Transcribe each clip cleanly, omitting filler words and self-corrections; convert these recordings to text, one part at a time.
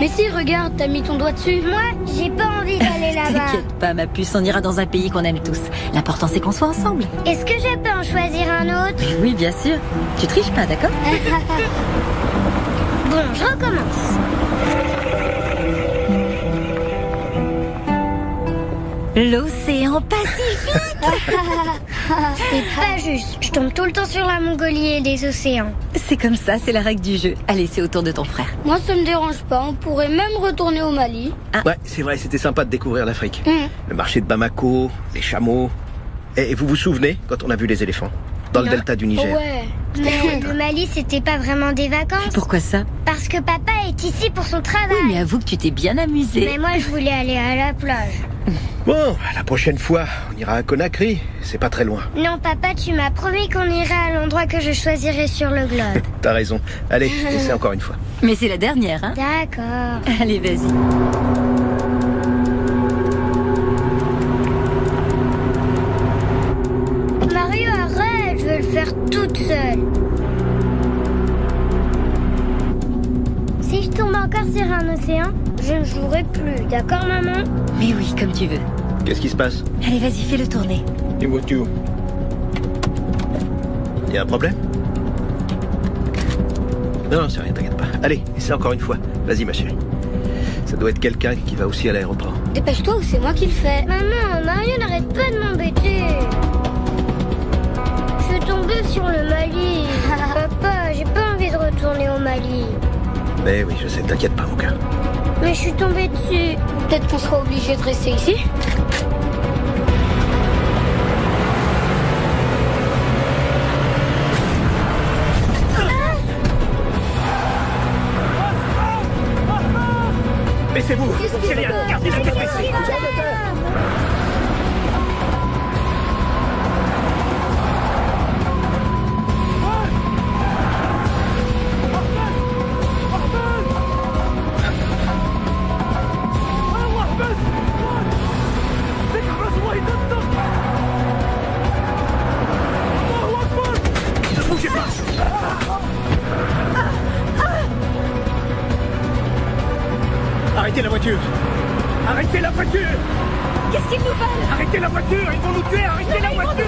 Mais si, regarde, t'as mis ton doigt dessus. Moi, j'ai pas envie d'aller là-bas. T'inquiète pas, ma puce, on ira dans un pays qu'on aime tous. L'important, c'est qu'on soit ensemble. Est-ce que je peux en choisir un autre? Oui, bien sûr. Tu triches pas, d'accord? Bon, je recommence. L'océan Pacifique. C'est pas juste. Je tombe tout le temps sur la Mongolie et les océans. C'est comme ça, c'est la règle du jeu. Allez, c'est au tour de ton frère. Moi, ça me dérange pas. On pourrait même retourner au Mali. Ouais, c'est vrai, c'était sympa de découvrir l'Afrique. Le marché de Bamako, les chameaux. Et vous vous souvenez quand on a vu les éléphants dans le delta du Niger? Ouais. Mais le Mali, c'était pas vraiment des vacances. Pourquoi ça? Parce que papa est ici pour son travail. Oui, mais avoue que tu t'es bien amusé. Mais moi, je voulais aller à la plage. Bon, la prochaine fois, on ira à Conakry. C'est pas très loin. Non, papa, tu m'as promis qu'on irait à l'endroit que je choisirais sur le globe. T'as raison. Allez, essaie encore une fois. Mais c'est la dernière, hein? D'accord. Allez, vas-y. Mario, arrête, je veux le faire toute seule. Si je tombe encore sur un océan, je ne jouerai plus, d'accord, maman? Mais oui, comme tu veux. Qu'est-ce qui se passe? Allez, vas-y, fais-le tourner. Une voiture. Y a un problème? Non, c'est rien, t'inquiète pas. Allez, essaie encore une fois. Vas-y, ma chérie. Ça doit être quelqu'un qui va aussi à l'aéroport. Dépêche-toi ou c'est moi qui le fais. Maman, Mario n'arrête pas de m'embêter. Je suis tombée sur le Mali. Papa, j'ai pas envie de retourner au Mali. Mais oui, je sais, t'inquiète pas, mon cœur. Mais je suis tombée dessus. Peut-être qu'on sera obligé de rester ici. Baissez-vous! C'est rien, gardez la tête baissée! Ne bougez pas! Arrêtez la voiture! Arrêtez la voiture! Qu'est-ce qu'ils nous veulent? Arrêtez la voiture! Ils vont nous tuer! Arrêtez la voiture!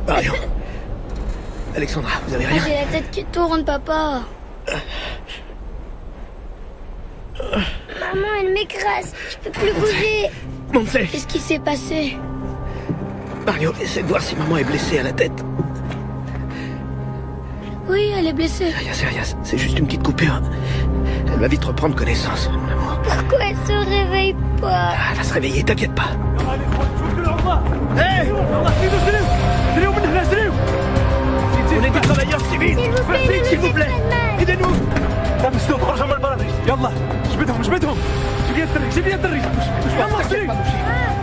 Marion. Alexandra, vous avez rien? J'ai la tête qui tourne, papa. Maman, elle m'écrase. Je peux plus bouger. Montez! Qu'est-ce qui s'est passé? Mario, essaie de voir si maman est blessée à la tête. Oui, elle est blessée. C'est rien, c'est juste une petite coupure. Elle va vite reprendre connaissance, mon amour. Pourquoi elle se réveille pas? Elle va se réveiller, t'inquiète pas. Hé! On est des travailleurs civils! Vite, s'il vous plaît! Aidez-nous!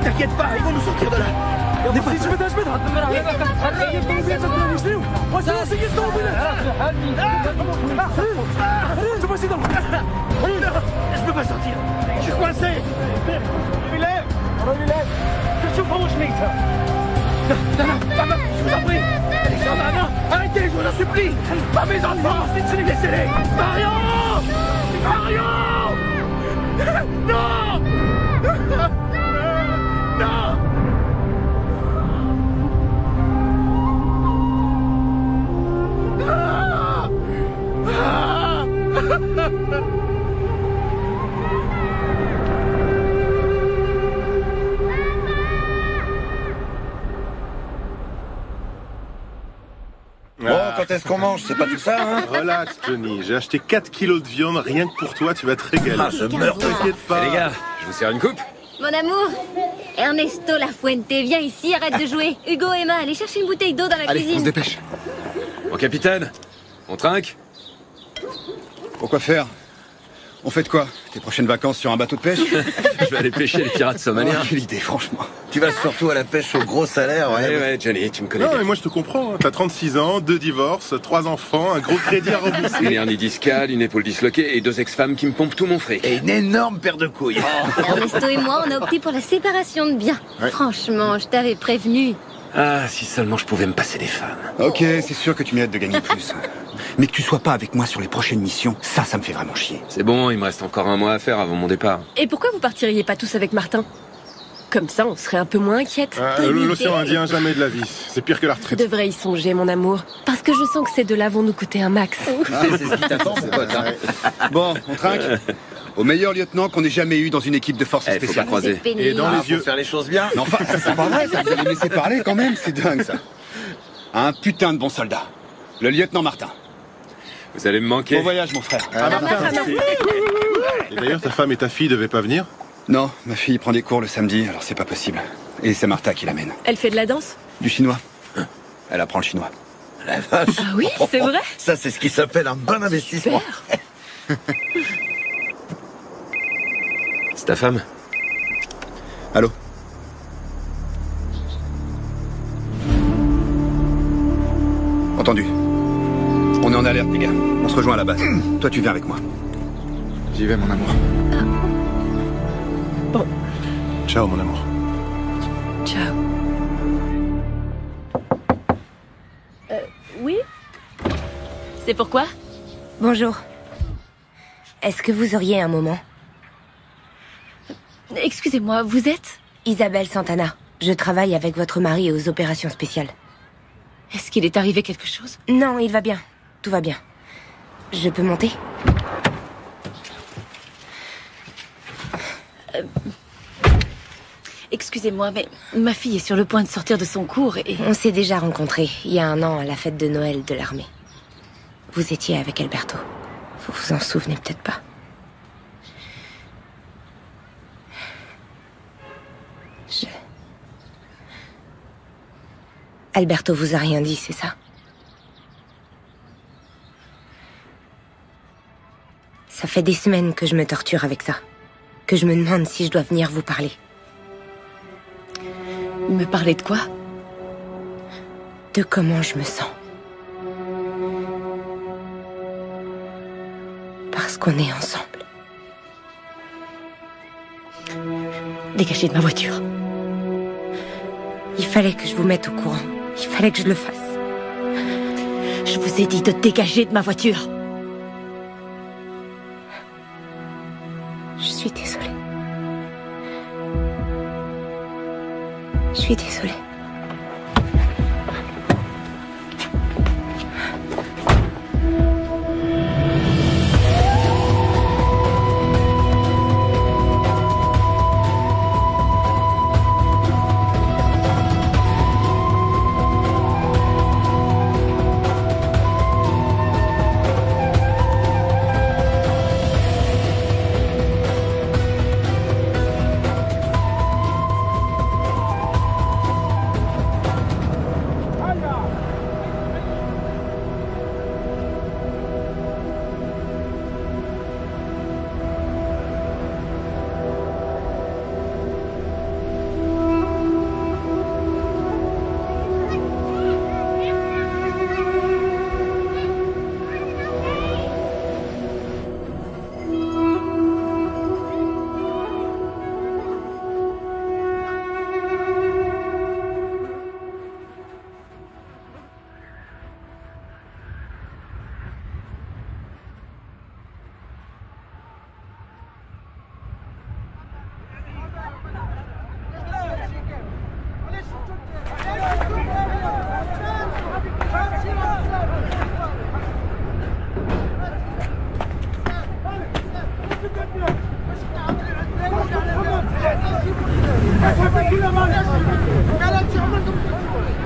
T'inquiète pas, ils vont nous sortir de là! Je peux pas sortir! Je suis coincé! Non, papa, je vous en prie! Alexandra, non! Arrêtez, je vous en supplie! Pas mes enfants! Laissez-les! Marion! Marion! Non! Non! Bon, quand est-ce qu'on mange? C'est pas tout ça, hein? Relax, Johnny. J'ai acheté 4 kilos de viande rien que pour toi. Tu vas te régaler. Ah, je meurs. T'inquiète pas. Les gars, je vous sers une coupe? Mon amour, Ernesto Lafuente, viens ici, arrête de jouer. Hugo, Emma, allez chercher une bouteille d'eau dans la Allez, cuisine. on se dépêche. Mon capitaine, on trinque? Pourquoi faire? On fait de quoi? Tes prochaines vacances sur un bateau de pêche? Je vais aller pêcher les pirates somaliens. Oh, quelle idée, franchement. Tu vas surtout à la pêche au gros salaire, ouais. Ouais, Johnny, tu me connais Non, bien. mais moi je te comprends. Hein. T'as 36 ans, 2 divorces, 3 enfants, un gros crédit à rembourser. Une hernie discale, une épaule disloquée et 2 ex-femmes qui me pompent tout mon fric. Et une énorme paire de couilles. Ernesto et moi, on a opté pour la séparation de biens. Ouais. Franchement, je t'avais prévenu. Ah, si seulement je pouvais me passer des femmes. Ok, c'est sûr que tu mérites de gagner plus. Mais que tu sois pas avec moi sur les prochaines missions, ça me fait vraiment chier. C'est bon, il me reste encore un mois à faire avant mon départ. Et pourquoi vous partiriez pas tous avec Martin? Comme ça, on serait un peu moins inquiète. L'océan Indien, jamais de la vie. C'est pire que la Tu retraite. devrais y songer, mon amour. Parce que je sens que ces deux-là vont nous coûter un max. C'est ce qui t'attend, c'est pote. Hein. Bon, on trinque. Au meilleur lieutenant qu'on ait jamais eu dans une équipe de forces Faut pas spéciales. croiser. C'est pénible. Et dans les Faut yeux. faire les choses bien. Non, enfin, c'est pas vrai, ça. Vous allez me laisser parler quand même, c'est dingue, ça. Un putain de bon soldat. Le lieutenant Martin. Vous allez me manquer. Bon voyage, mon frère. Ah, Martin. Et d'ailleurs, ta femme et ta fille devaient pas venir? Non, ma fille prend des cours le samedi, alors c'est pas possible. Et c'est Martha qui l'amène. Elle fait de la danse? Du chinois. Elle apprend le chinois. La vache. Ah oui, c'est vrai? Ça, c'est ce qui s'appelle un bon investissement. C'est ta femme? Allô? Entendu. On est en alerte, les gars. On se rejoint à la base. Toi, tu viens avec moi. J'y vais, mon amour. Bon, Ciao, mon amour. ciao. Oui? C'est pourquoi? Bonjour. Est-ce que vous auriez un moment? Excusez-moi, vous êtes? Isabelle Santana. Je travaille avec votre mari aux opérations spéciales. Est-ce qu'il est arrivé quelque chose? Non, il va bien. Tout va bien. Je peux monter? Excusez-moi, mais ma fille est sur le point de sortir de son cours et... On s'est déjà rencontrés il y a 1 an à la fête de Noël de l'armée. Vous étiez avec Alberto. Vous vous en souvenez peut-être pas. Alberto vous a rien dit, c'est ça? Ça fait des semaines que je me torture avec ça. Que je me demande si je dois venir vous parler. Me parler de quoi? De comment je me sens. Parce qu'on est ensemble. Dégagez de ma voiture. Il fallait que je vous mette au courant. Il fallait que je le fasse. Je vous ai dit de dégager de ma voiture. Je suis désolée. Je suis désolée.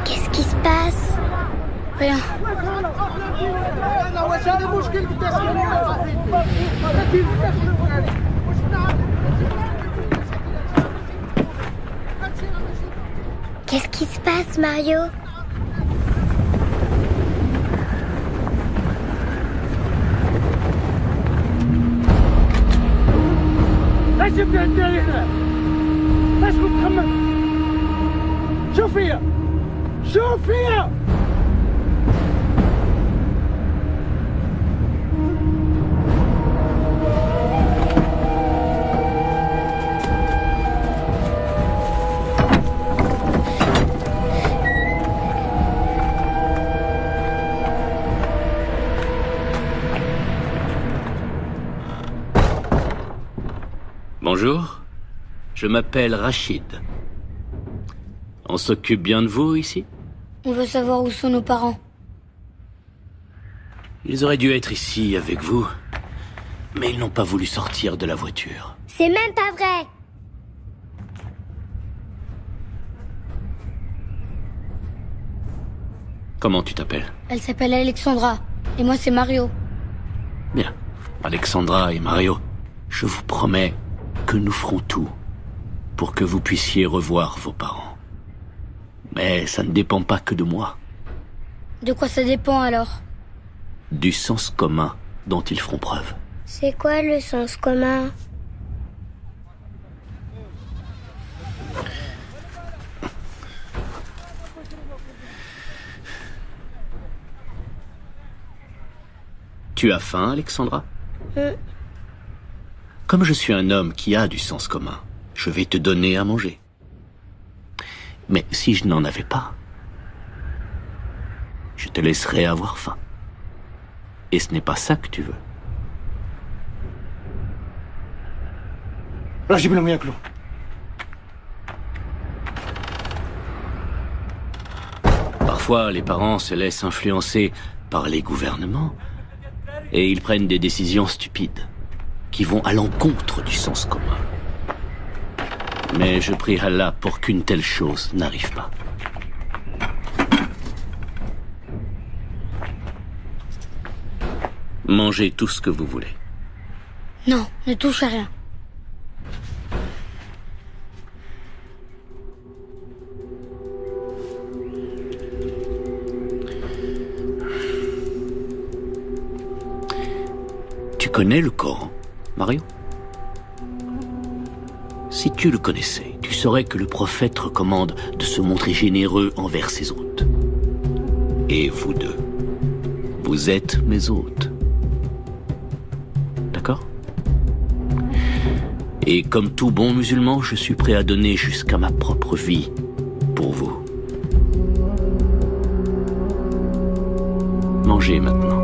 Qu'est-ce qui se passe? Rien. Qu'est-ce qui se passe, Mario? لازم تنتهي هنا. اسكت محمد. شوف فيها. شوف فيها. Bonjour, je m'appelle Rachid. On s'occupe bien de vous ici? On veut savoir où sont nos parents. Ils auraient dû être ici avec vous, mais ils n'ont pas voulu sortir de la voiture. C'est même pas vrai. Comment tu t'appelles? Elle s'appelle Alexandra. Et moi, c'est Mario. Bien. Alexandra et Mario, je vous promets que nous ferons tout pour que vous puissiez revoir vos parents. Mais ça ne dépend pas que de moi. De quoi ça dépend alors? Du sens commun dont ils feront preuve. C'est quoi le sens commun? Tu as faim, Alexandra? Comme je suis un homme qui a du sens commun, je vais te donner à manger. Mais si je n'en avais pas, je te laisserai avoir faim. Et ce n'est pas ça que tu veux. راح جيب لهم ياكلوا. Parfois, les parents se laissent influencer par les gouvernements et ils prennent des décisions stupides qui vont à l'encontre du sens commun. Mais je prie Allah pour qu'une telle chose n'arrive pas. Mangez tout ce que vous voulez. Non, ne touche à rien. Tu connais le Coran, Mario? Si tu le connaissais, tu saurais que le prophète recommande de se montrer généreux envers ses hôtes. Et vous deux, vous êtes mes hôtes. D'accord? Et comme tout bon musulman, je suis prêt à donner jusqu'à ma propre vie pour vous. Mangez maintenant.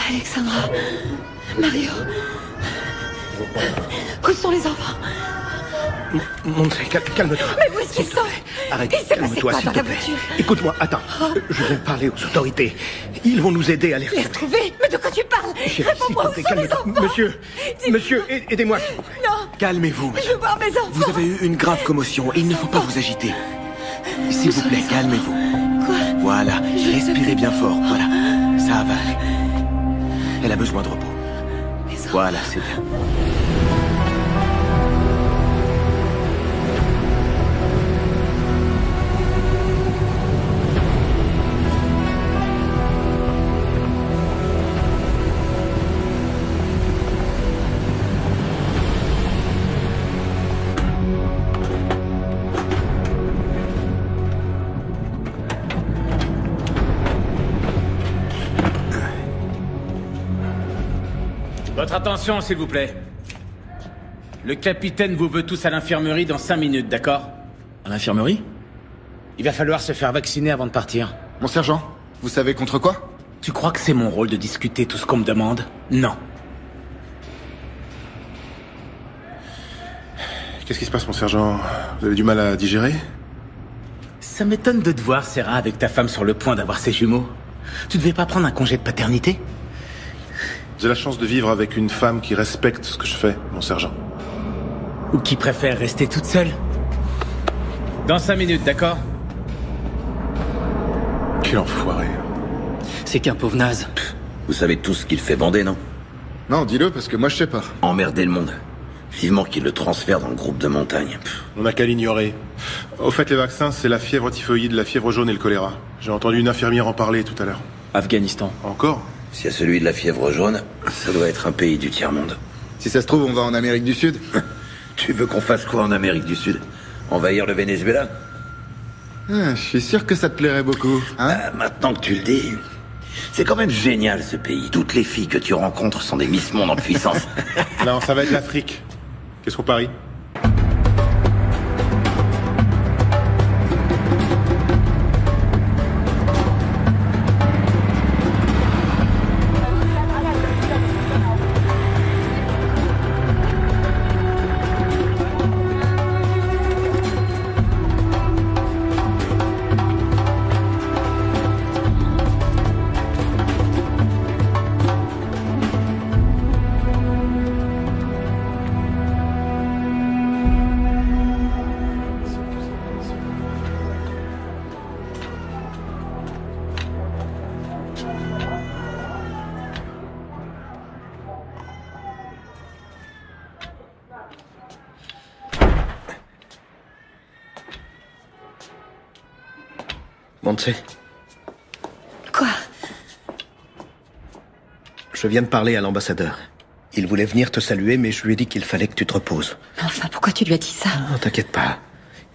Alexandra, Mario, où sont les enfants? Montrez, calme-toi. Mais où est-ce qu'ils sont? Arrête, Il s'est passé calme-toi, quoi s'il dans te la plaît. voiture? Écoute-moi, attends. Je viens de parler aux autorités. Ils vont nous aider à les Les retrouver. retrouver? Mais de quoi tu parles? Chérie, s'il Réponds-moi, te où plaît, sont les calme-toi. enfants? Monsieur, aidez-moi. Non, Calmez-vous, je veux voir mes enfants. Vous avez eu une grave commotion. Il ne faut pas vous agiter. S'il vous plaît, calmez-vous. Quoi? Voilà, respirez bien fort. Voilà, ça va aller. Elle a besoin de repos. Voilà, c'est bien. Votre attention, s'il vous plaît. le capitaine vous veut tous à l'infirmerie dans 5 minutes, d'accord? À l'infirmerie? Il va falloir se faire vacciner avant de partir. Mon sergent, vous savez contre quoi? Tu crois que c'est mon rôle de discuter tout ce qu'on me demande? Non. Qu'est-ce qui se passe, mon sergent? Vous avez du mal à digérer? Ça m'étonne de te voir, Sarah, avec ta femme sur le point d'avoir ses jumeaux. Tu devais pas prendre un congé de paternité? J'ai la chance de vivre avec une femme qui respecte ce que je fais, mon sergent. Ou qui préfère rester toute seule? Dans 5 minutes, d'accord? Quel enfoiré. C'est qu'un pauvre naze. Vous savez tout ce qu'il fait bander, non? Non, dis-le, parce que moi je sais pas. Emmerder le monde. Vivement qu'il le transfère dans le groupe de montagne. On n'a qu'à l'ignorer. Au fait, les vaccins, c'est la fièvre typhoïde, la fièvre jaune et le choléra. J'ai entendu une infirmière en parler tout à l'heure. Afghanistan. Encore? S'il y a celui de la fièvre jaune, ça doit être un pays du tiers-monde. Si ça se trouve, on va en Amérique du Sud. Tu veux qu'on fasse quoi en Amérique du Sud? Envahir le Venezuela? Je suis sûr que ça te plairait beaucoup, hein? Maintenant que tu le dis, c'est quand même génial ce pays. Toutes les filles que tu rencontres sont des Miss Monde en puissance. Non, ça va être l'Afrique. Qu'est-ce qu'on parie? Montse. Quoi? Je viens de parler à l'ambassadeur. Il voulait venir te saluer, mais je lui ai dit qu'il fallait que tu te reposes. Enfin, pourquoi tu lui as dit ça? Non, t'inquiète pas.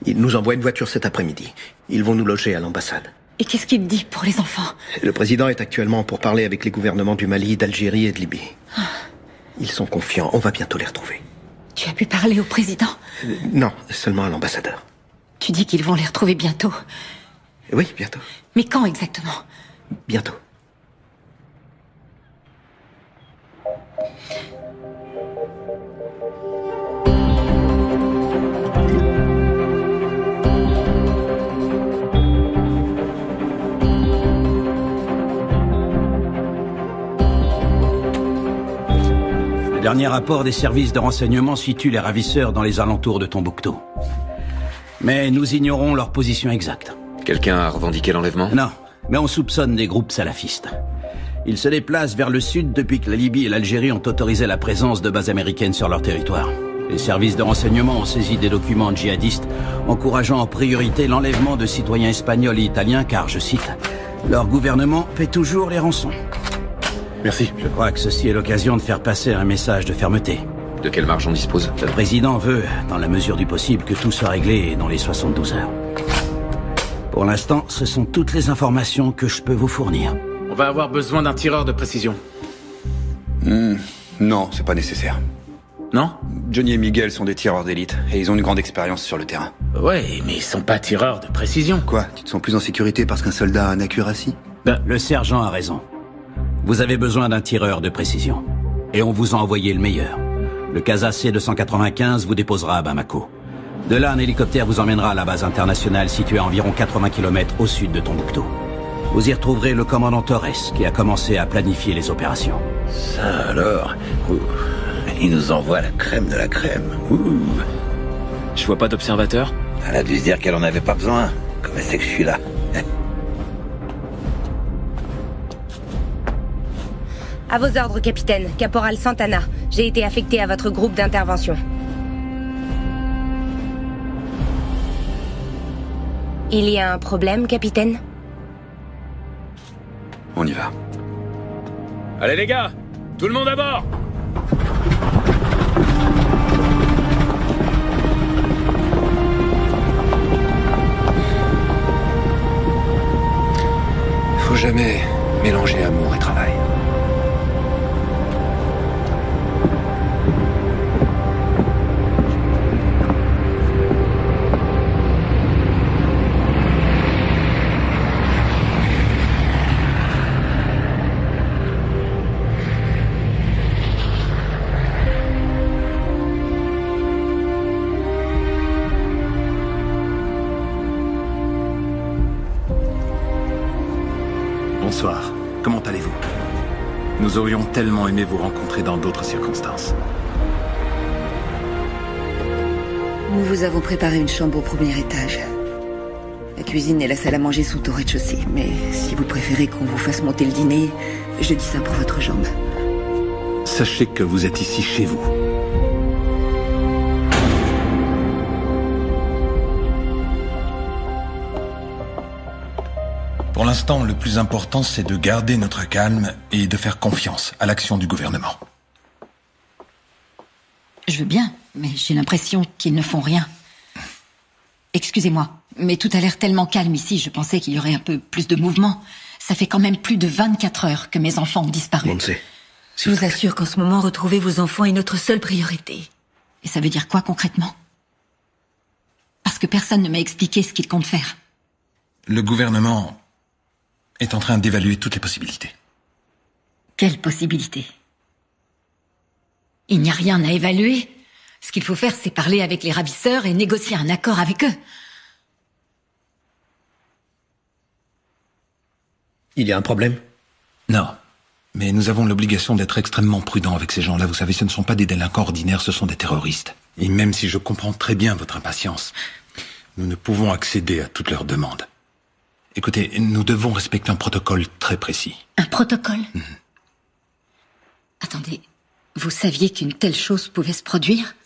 Il nous envoie une voiture cet après-midi. Ils vont nous loger à l'ambassade. Et qu'est-ce qu'il me dit pour les enfants? Le président est actuellement pour parler avec les gouvernements du Mali, d'Algérie et de Libye. Ils sont confiants, on va bientôt les retrouver. Tu as pu parler au président? Non, seulement à l'ambassadeur. Tu dis qu'ils vont les retrouver bientôt? Oui, bientôt. Mais quand exactement? Bientôt. Le dernier rapport des services de renseignement situe les ravisseurs dans les alentours de Tombouctou. Mais nous ignorons leur position exacte. Quelqu'un a revendiqué l'enlèvement? Non, mais on soupçonne des groupes salafistes. Ils se déplacent vers le sud depuis que la Libye et l'Algérie ont autorisé la présence de bases américaines sur leur territoire. Les services de renseignement ont saisi des documents djihadistes encourageant en priorité l'enlèvement de citoyens espagnols et italiens car, je cite, « leur gouvernement paie toujours les rançons ». Merci. Je crois que ceci est l'occasion de faire passer un message de fermeté. De quelle marge on dispose? Le président veut, dans la mesure du possible, que tout soit réglé dans les 72 heures. Pour l'instant, ce sont toutes les informations que je peux vous fournir. On va avoir besoin d'un tireur de précision. Non, c'est pas nécessaire. Non? Johnny et Miguel sont des tireurs d'élite, et ils ont une grande expérience sur le terrain. Ouais, mais ils sont pas tireurs de précision. Quoi? Tu te sens plus en sécurité parce qu'un soldat a un accuracy? Le sergent a raison. Vous avez besoin d'un tireur de précision. Et on vous a envoyé le meilleur. Le Casa C-295 vous déposera à Bamako. De là, un hélicoptère vous emmènera à la base internationale située à environ 80 km au sud de Tombouctou. Vous y retrouverez le commandant Torres qui a commencé à planifier les opérations. Ça alors, il nous envoie la crème de la crème. Je vois pas d'observateur. Elle a dû se dire qu'elle en avait pas besoin. Comme elle sait que je suis là. À vos ordres, capitaine. Caporal Santana. J'ai été affecté à votre groupe d'intervention. Il y a un problème, capitaine? On y va. Allez les gars, tout le monde à bord! Faut jamais mélanger amour et travail. 1, Bonsoir. Comment allez-vous? Nous aurions tellement aimé vous rencontrer dans d'autres circonstances. Nous vous avons préparé une chambre au premier étage. La cuisine et la salle à manger sont au rez-de-chaussée. Mais si vous préférez qu'on vous fasse monter le dîner, je dis ça pour votre jambe. Sachez que vous êtes ici chez vous. Pour l'instant, le plus important, c'est de garder notre calme et de faire confiance à l'action du gouvernement. Je veux bien, mais j'ai l'impression qu'ils ne font rien. Excusez-moi, mais tout a l'air tellement calme ici, je pensais qu'il y aurait un peu plus de mouvement. Ça fait quand même plus de 24 heures que mes enfants ont disparu. Je vous assure qu'en ce moment, retrouver vos enfants est notre seule priorité. Et ça veut dire quoi concrètement? Parce que personne ne m'a expliqué ce qu'ils comptent faire. Le gouvernement est en train d'évaluer toutes les possibilités. Quelle possibilité? Il n'y a rien à évaluer. Ce qu'il faut faire, c'est parler avec les ravisseurs et négocier un accord avec eux. Il y a un problème? Non. Mais nous avons l'obligation d'être extrêmement prudents avec ces gens-là. Vous savez, ce ne sont pas des délinquants ordinaires, ce sont des terroristes. Et même si je comprends très bien votre impatience, nous ne pouvons accéder à toutes leurs demandes. Écoutez, nous devons respecter un protocole très précis. Un protocole? Attendez, vous saviez qu'une telle chose pouvait se produire?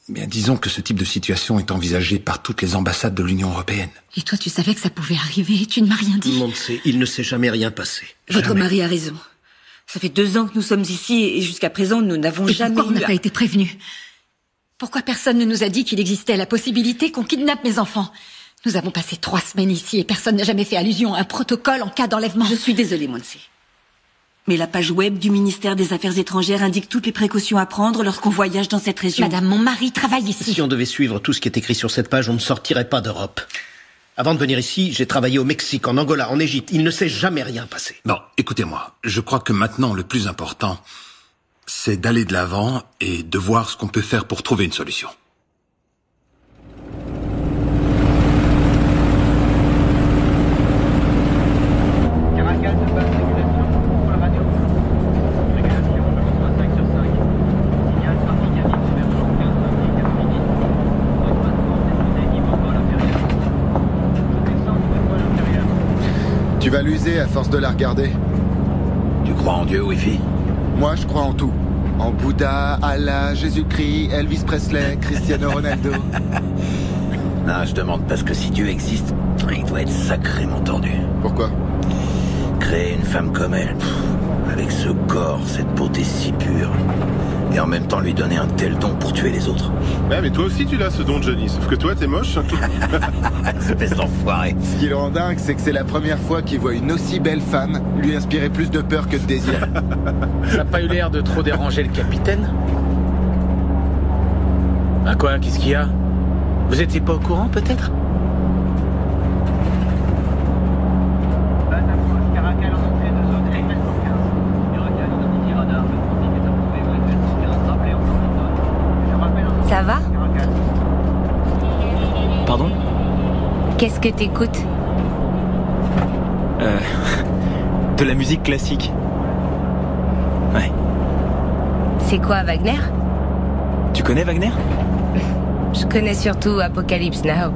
Bien, disons que ce type de situation est envisagé par toutes les ambassades de l'Union européenne. Et toi, tu savais que ça pouvait arriver et tu ne m'as rien dit? Monse, il ne s'est jamais rien passé. Votre mari a raison. Ça fait 2 ans que nous sommes ici et jusqu'à présent, nous n'avons jamais pourquoi on n'a pas été prévenus? Pourquoi personne ne nous a dit qu'il existait la possibilité qu'on kidnappe mes enfants? Nous avons passé 3 semaines ici et personne n'a jamais fait allusion à un protocole en cas d'enlèvement. Je suis désolée, Monse. Mais la page web du ministère des Affaires étrangères indique toutes les précautions à prendre lorsqu'on voyage dans cette région. Madame, mon mari travaille ici. Si on devait suivre tout ce qui est écrit sur cette page, on ne sortirait pas d'Europe. Avant de venir ici, j'ai travaillé au Mexique, en Angola, en Égypte. Il ne s'est jamais rien passé. Bon, écoutez-moi. Je crois que maintenant, le plus important, c'est d'aller de l'avant et de voir ce qu'on peut faire pour trouver une solution. Tu vas l'user à force de la regarder. Tu crois en Dieu, Wi-Fi? Moi, je crois en tout. En Bouddha, Allah, Jésus-Christ, Elvis Presley, Cristiano Ronaldo. Non, je demande parce que si Dieu existe, il doit être sacrément tordu. Pourquoi? Créer une femme comme elle, avec ce corps, cette beauté si pure, et en même temps lui donner un tel don pour tuer les autres. Ouais, mais toi aussi tu l'as ce don, Johnny, sauf que toi t'es moche. Espèce d'enfoiré. Ce qui le rend dingue, c'est que c'est la première fois qu'il voit une aussi belle femme lui inspirer plus de peur que de désir. Ça n'a pas eu l'air de trop déranger le capitaine? Ah quoi, qu'est-ce qu'il y a? Vous étiez pas au courant, peut-être? Ça va? Pardon? Qu'est-ce que t'écoutes? De la musique classique. Ouais. C'est quoi, Wagner? Tu connais Wagner? Je connais surtout Apocalypse Now.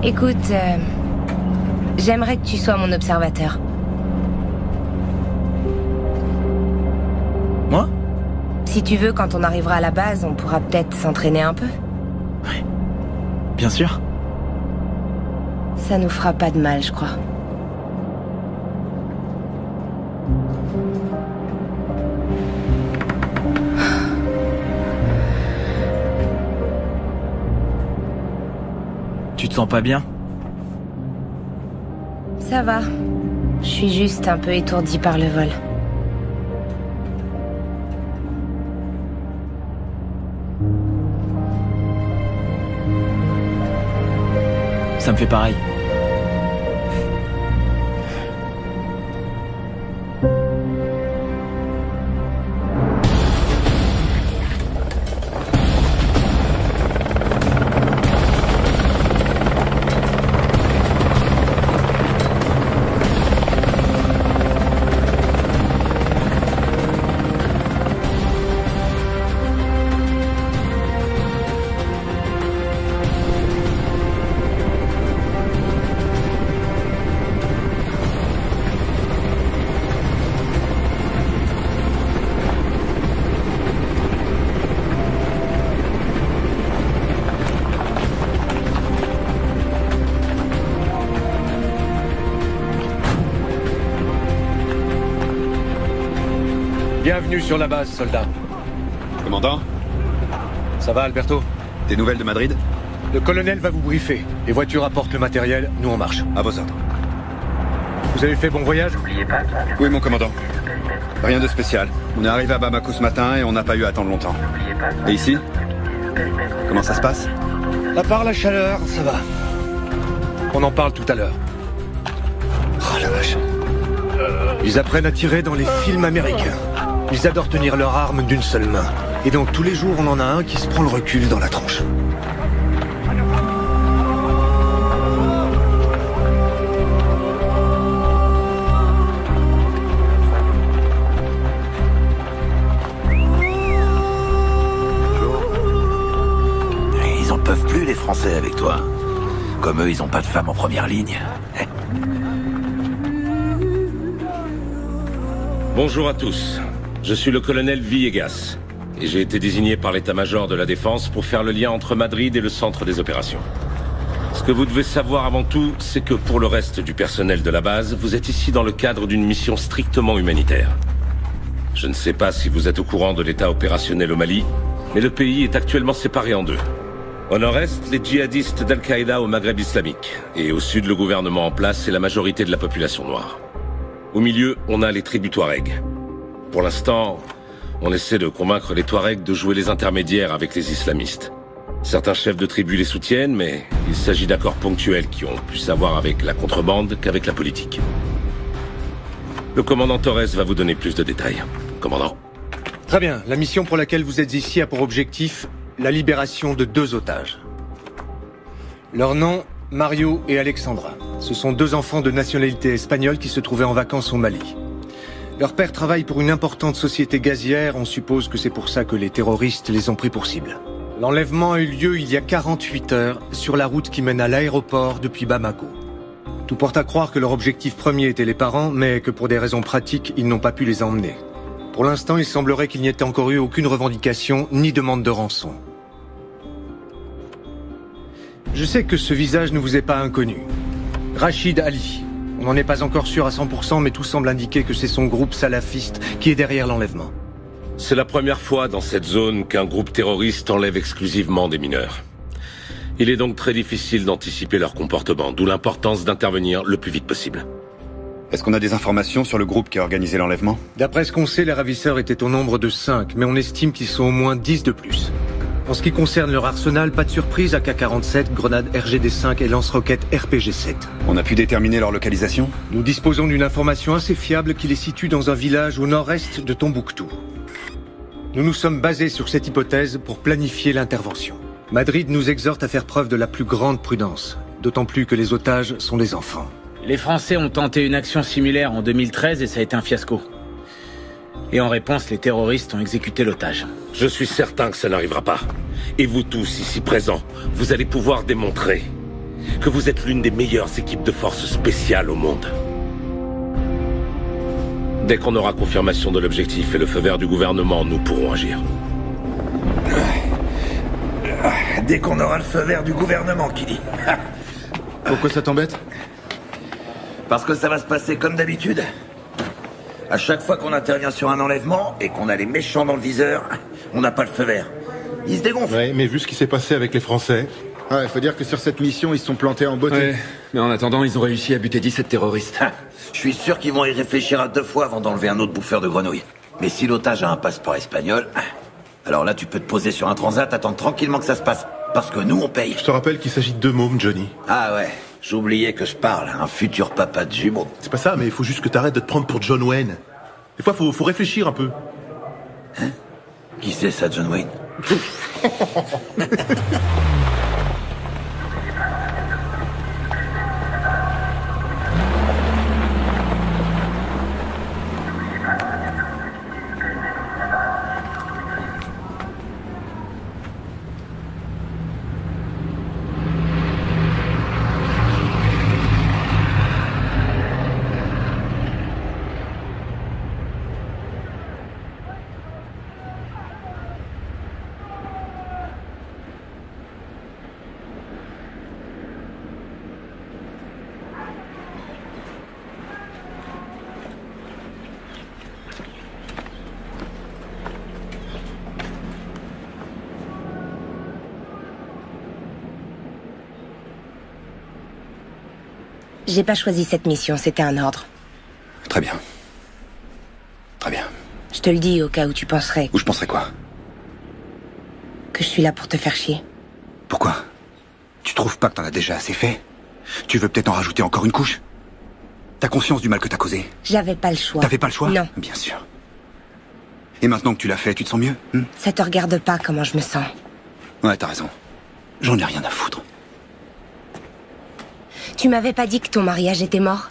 Écoute, j'aimerais que tu sois mon observateur. Moi? Si tu veux, quand on arrivera à la base, on pourra peut-être s'entraîner un peu. Ouais. Bien sûr. Ça nous fera pas de mal, je crois. Tu te sens pas bien? Ça va. Je suis juste un peu étourdie par le vol. Ça me fait pareil. Bienvenue sur la base, soldat. Commandant? Ça va, Alberto? Des nouvelles de Madrid? Le colonel va vous briefer. Les voitures apportent le matériel, nous on marche. À vos ordres. Vous avez fait bon voyage? Oui, mon commandant. Rien de spécial. On est arrivé à Bamako ce matin et on n'a pas eu à attendre longtemps. Et ici? Comment ça se passe? À part la chaleur, ça va. On en parle tout à l'heure. Oh la vache. Ils apprennent à tirer dans les films américains. Ils adorent tenir leur arme d'une seule main. Et donc tous les jours, on en a un qui se prend le recul dans la tronche. Ils en peuvent plus, les Français, avec toi. Comme eux, ils ont pas de femmes en première ligne. Bonjour à tous. Je suis le colonel Villegas. Et j'ai été désigné par l'état-major de la Défense pour faire le lien entre Madrid et le centre des opérations. Ce que vous devez savoir avant tout, c'est que pour le reste du personnel de la base, vous êtes ici dans le cadre d'une mission strictement humanitaire. Je ne sais pas si vous êtes au courant de l'état opérationnel au Mali, mais le pays est actuellement séparé en deux. Au nord-est, les djihadistes d'Al-Qaïda au Maghreb islamique, et au sud, le gouvernement en place et la majorité de la population noire. Au milieu, on a les tribus Touaregs. Pour l'instant, on essaie de convaincre les Touaregs de jouer les intermédiaires avec les islamistes. Certains chefs de tribus les soutiennent, mais il s'agit d'accords ponctuels qui ont plus à voir avec la contrebande qu'avec la politique. Le commandant Torres va vous donner plus de détails. Commandant. Très bien. La mission pour laquelle vous êtes ici a pour objectif la libération de 2 otages. Leur nom, Mario et Alexandra. Ce sont 2 enfants de nationalité espagnole qui se trouvaient en vacances au Mali. Leur père travaille pour une importante société gazière, on suppose que c'est pour ça que les terroristes les ont pris pour cible. L'enlèvement a eu lieu il y a 48 heures, sur la route qui mène à l'aéroport depuis Bamako. Tout porte à croire que leur objectif premier était les parents, mais que pour des raisons pratiques, ils n'ont pas pu les emmener. Pour l'instant, il semblerait qu'il n'y ait encore eu aucune revendication, ni demande de rançon. Je sais que ce visage ne vous est pas inconnu. Rachid Ali. On n'en est pas encore sûr à 100%, mais tout semble indiquer que c'est son groupe salafiste qui est derrière l'enlèvement. C'est la première fois dans cette zone qu'un groupe terroriste enlève exclusivement des mineurs. Il est donc très difficile d'anticiper leur comportement, d'où l'importance d'intervenir le plus vite possible. Est-ce qu'on a des informations sur le groupe qui a organisé l'enlèvement? D'après ce qu'on sait, les ravisseurs étaient au nombre de 5, mais on estime qu'ils sont au moins 10 de plus. En ce qui concerne leur arsenal, pas de surprise, AK-47, grenades RGD-5 et lance-roquettes RPG-7. On a pu déterminer leur localisation? Nous disposons d'une information assez fiable qui les situe dans un village au nord-est de Tombouctou. Nous nous sommes basés sur cette hypothèse pour planifier l'intervention. Madrid nous exhorte à faire preuve de la plus grande prudence, d'autant plus que les otages sont des enfants. Les Français ont tenté une action similaire en 2013 et ça a été un fiasco. Et en réponse, les terroristes ont exécuté l'otage. Je suis certain que ça n'arrivera pas. Et vous tous, ici présents, vous allez pouvoir démontrer que vous êtes l'une des meilleures équipes de forces spéciales au monde. Dès qu'on aura confirmation de l'objectif et le feu vert du gouvernement, nous pourrons agir. Dès qu'on aura le feu vert du gouvernement, qui dit. Pourquoi ça t'embête? Parce que ça va se passer comme d'habitude. À chaque fois qu'on intervient sur un enlèvement et qu'on a les méchants dans le viseur, on n'a pas le feu vert. Ils se dégonflent. Ouais, mais vu ce qui s'est passé avec les Français... Ouais, faut dire que sur cette mission, ils se sont plantés en beauté. Ouais, mais en attendant, ils ont réussi à buter 17 terroristes. Je suis sûr qu'ils vont y réfléchir à 2 fois avant d'enlever un autre bouffeur de grenouilles. Mais si l'otage a un passeport espagnol, alors là, tu peux te poser sur un transat, attendre tranquillement que ça se passe. Parce que nous, on paye. Je te rappelle qu'il s'agit de 2 mômes, Johnny. Ah ouais, j'oubliais que je parle, un futur papa de jumeaux. C'est pas ça, mais il faut juste que t'arrêtes de te prendre pour John Wayne. Des fois, faut réfléchir un peu. Hein? Qui c'est ça, John Wayne? J'ai pas choisi cette mission, c'était un ordre. Très bien. Très bien. Je te le dis au cas où tu penserais... Ou je penserais quoi? Que je suis là pour te faire chier. Pourquoi? Tu trouves pas que t'en as déjà assez fait? Tu veux peut-être en rajouter encore une couche? T'as conscience du mal que t'as causé? J'avais pas le choix. T'avais pas le choix? Non. Bien sûr. Et maintenant que tu l'as fait, tu te sens mieux? Ça te regarde pas comment je me sens. Ouais, t'as raison. J'en ai rien à foutre. Tu m'avais pas dit que ton mariage était mort?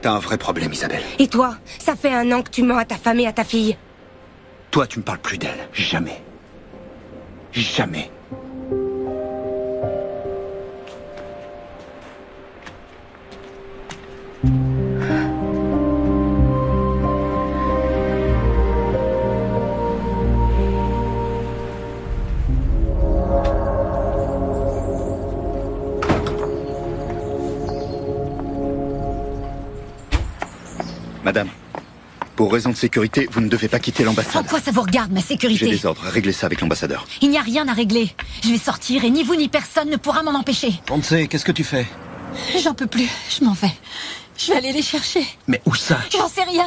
T'as un vrai problème, Isabelle. Et toi? Ça fait 1 an que tu mens à ta femme et à ta fille. Toi, tu me parles plus d'elle. Jamais. Jamais. Madame, pour raison de sécurité, vous ne devez pas quitter l'ambassade. En quoi ça vous regarde, ma sécurité? J'ai des ordres, réglez ça avec l'ambassadeur. Il n'y a rien à régler. Je vais sortir et ni vous ni personne ne pourra m'en empêcher. Pensez, qu'est-ce que tu fais? J'en peux plus, je m'en vais. Je vais aller les chercher. Mais où ça? J'en sais rien.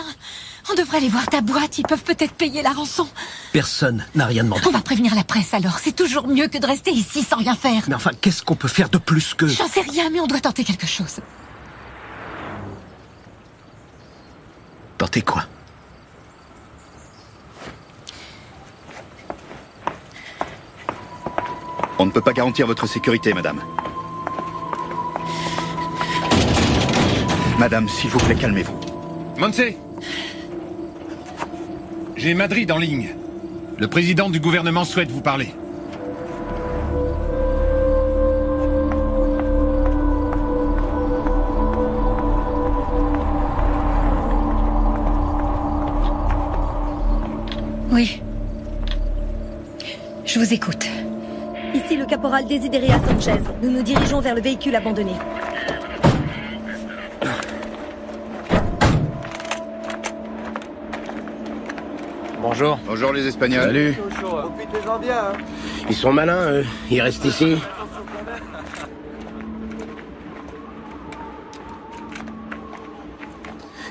On devrait aller voir ta boîte, ils peuvent peut-être payer la rançon. Personne n'a rien demandé. On va prévenir la presse alors, c'est toujours mieux que de rester ici sans rien faire. Mais enfin, qu'est-ce qu'on peut faire de plus que... J'en sais rien, mais on doit tenter quelque chose. Tenter quoi? On ne peut pas garantir votre sécurité, madame. Madame, s'il vous plaît, calmez-vous. Montse, j'ai Madrid en ligne. Le président du gouvernement souhaite vous parler. Oui. Je vous écoute. Ici le caporal Desideria Sanchez. Nous nous dirigeons vers le véhicule abandonné. Bonjour. Bonjour les Espagnols. Salut. Profitez-en bien, hein. Ils sont malins, eux. Ils restent ici.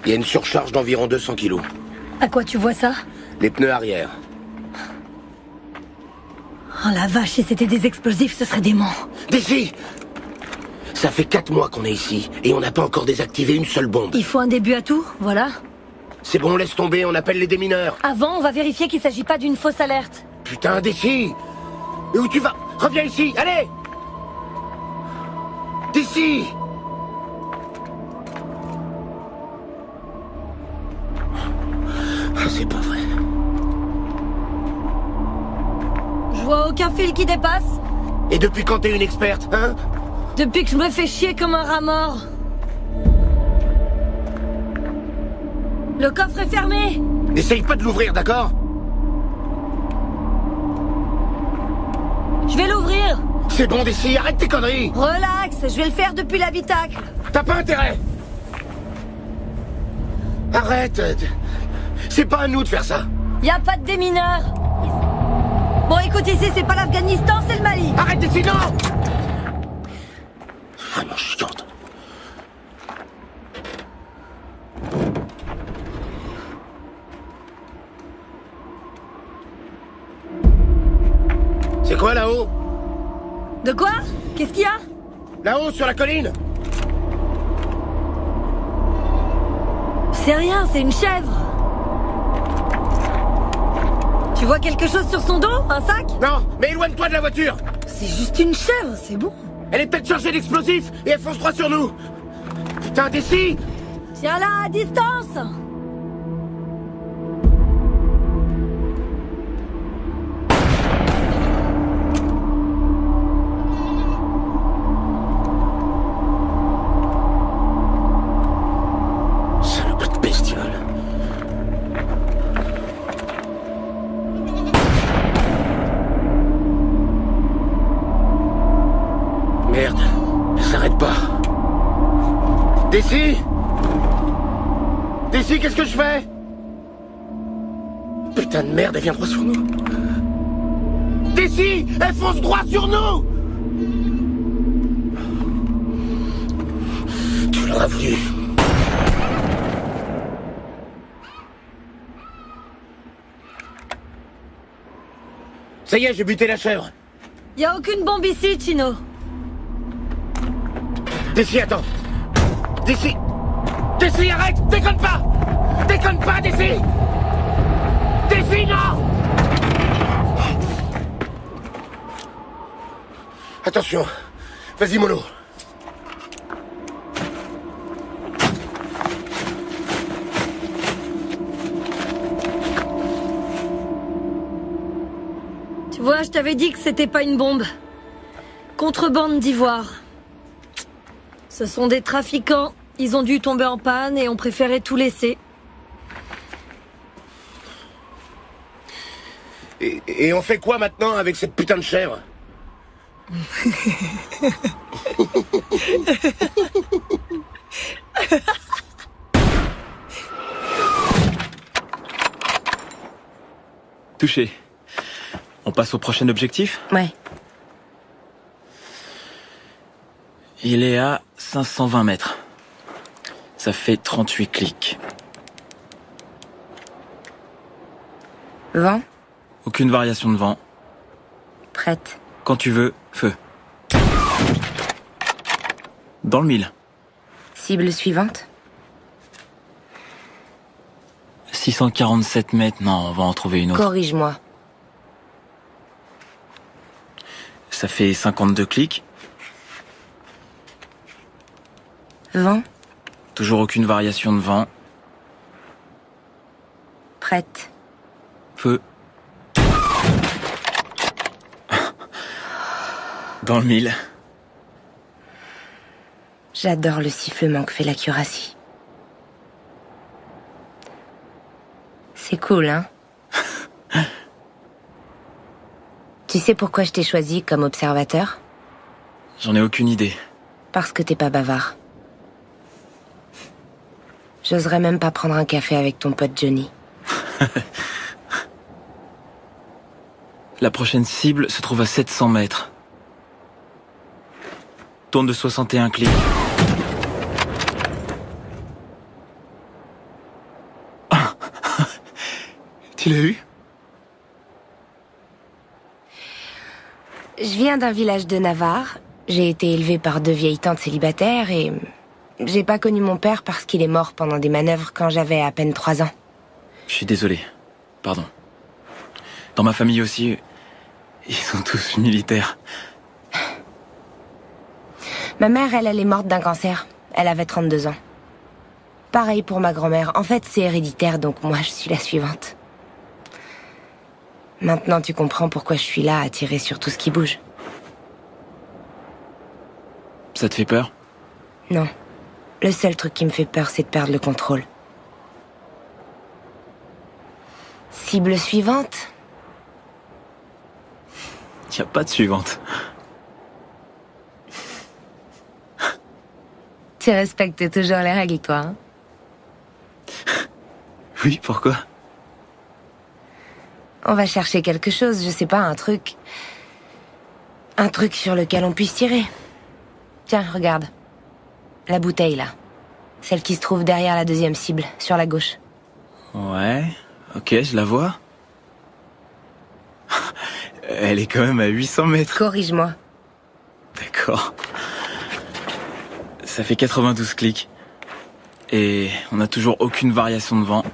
Il y a une surcharge d'environ 200 kilos. À quoi tu vois ça? Les pneus arrière. Oh la vache, si c'était des explosifs, ce serait dément. D'ici! Ça fait 4 mois qu'on est ici, et on n'a pas encore désactivé une seule bombe. Il faut un début à tout, voilà. C'est bon, laisse tomber, on appelle les démineurs. Avant, on va vérifier qu'il s'agit pas d'une fausse alerte. Putain, d'ici! Et où tu vas? Reviens ici, allez! D'ici! C'est pas vrai. Je vois aucun fil qui dépasse. Et depuis quand t'es une experte, hein? Depuis que je me fais chier comme un rat mort. Le coffre est fermé. N'essaye pas de l'ouvrir, d'accord? Je vais l'ouvrir. C'est bon d'ici, arrête tes conneries. Relax, je vais le faire depuis l'habitacle. T'as pas intérêt. Arrête. C'est pas à nous de faire ça. Y a pas de démineurs. Bon, écoute, ici, c'est pas l'Afghanistan, c'est le Mali. Arrête ici, non! Vraiment chiante. C'est quoi là-haut? De quoi? Qu'est-ce qu'il y a? Là-haut, sur la colline. C'est rien, c'est une chèvre. Tu vois quelque chose sur son dos? Un sac? Non, mais éloigne-toi de la voiture. C'est juste une chèvre, c'est bon. Elle est peut-être chargée d'explosifs et elle fonce droit sur nous. Putain, d'ici! Tiens-la à distance. Salope de bestiole. Merde, elle s'arrête pas. D'ici! D'ici, qu'est-ce que je fais? Putain de merde, elle vient droit sur nous. D'ici! Elle fonce droit sur nous! J'aurais voulu. Ça y est, j'ai buté la chèvre. Y a aucune bombe ici, Chino. D'ici, attends. D'ici. D'ici, arrête. Déconne pas. Déconne pas, d'ici. D'ici, non. Attention. Vas-y, mollo. Tu vois, je t'avais dit que c'était pas une bombe. Contrebande d'ivoire. Ce sont des trafiquants. Ils ont dû tomber en panne et ont préféré tout laisser. Et on fait quoi maintenant avec cette putain de chèvre? Touché. On passe au prochain objectif? Ouais. Il est à 520 mètres. Ça fait 38 clics. Vent? Aucune variation de vent. Prête. Quand tu veux, feu. Dans le mille. Cible suivante? 647 mètres, non, on va en trouver une autre. Corrige-moi. Ça fait 52 clics. Vent? Toujours aucune variation de vent. Prête. Feu. Dans le mille. J'adore le sifflement que fait la cuirassie. C'est cool, hein? Tu sais pourquoi je t'ai choisi comme observateur? J'en ai aucune idée. Parce que t'es pas bavard. J'oserais même pas prendre un café avec ton pote Johnny. La prochaine cible se trouve à 700 mètres. Tourne de 61 clics. Tu l'as eu? Je viens d'un village de Navarre. J'ai été élevée par 2 vieilles tantes célibataires et... j'ai pas connu mon père parce qu'il est mort pendant des manœuvres quand j'avais à peine 3 ans. Je suis désolé. Pardon. Dans ma famille aussi, ils sont tous militaires. Ma mère, elle est morte d'un cancer. Elle avait 32 ans. Pareil pour ma grand-mère. En fait, c'est héréditaire, donc moi, je suis la suivante. Maintenant, tu comprends pourquoi je suis là à tirer sur tout ce qui bouge. Ça te fait peur? Non. Le seul truc qui me fait peur, c'est de perdre le contrôle. Cible suivante? Y a pas de suivante. Tu respectes toujours les règles, toi, hein? Oui, pourquoi? On va chercher quelque chose, je sais pas, un truc... un truc sur lequel on puisse tirer. Tiens, regarde. La bouteille, là. Celle qui se trouve derrière la deuxième cible, sur la gauche. Ouais, ok, je la vois. Elle est quand même à 800 mètres. Corrige-moi. D'accord. Ça fait 92 clics. Et on n'a toujours aucune variation de vent.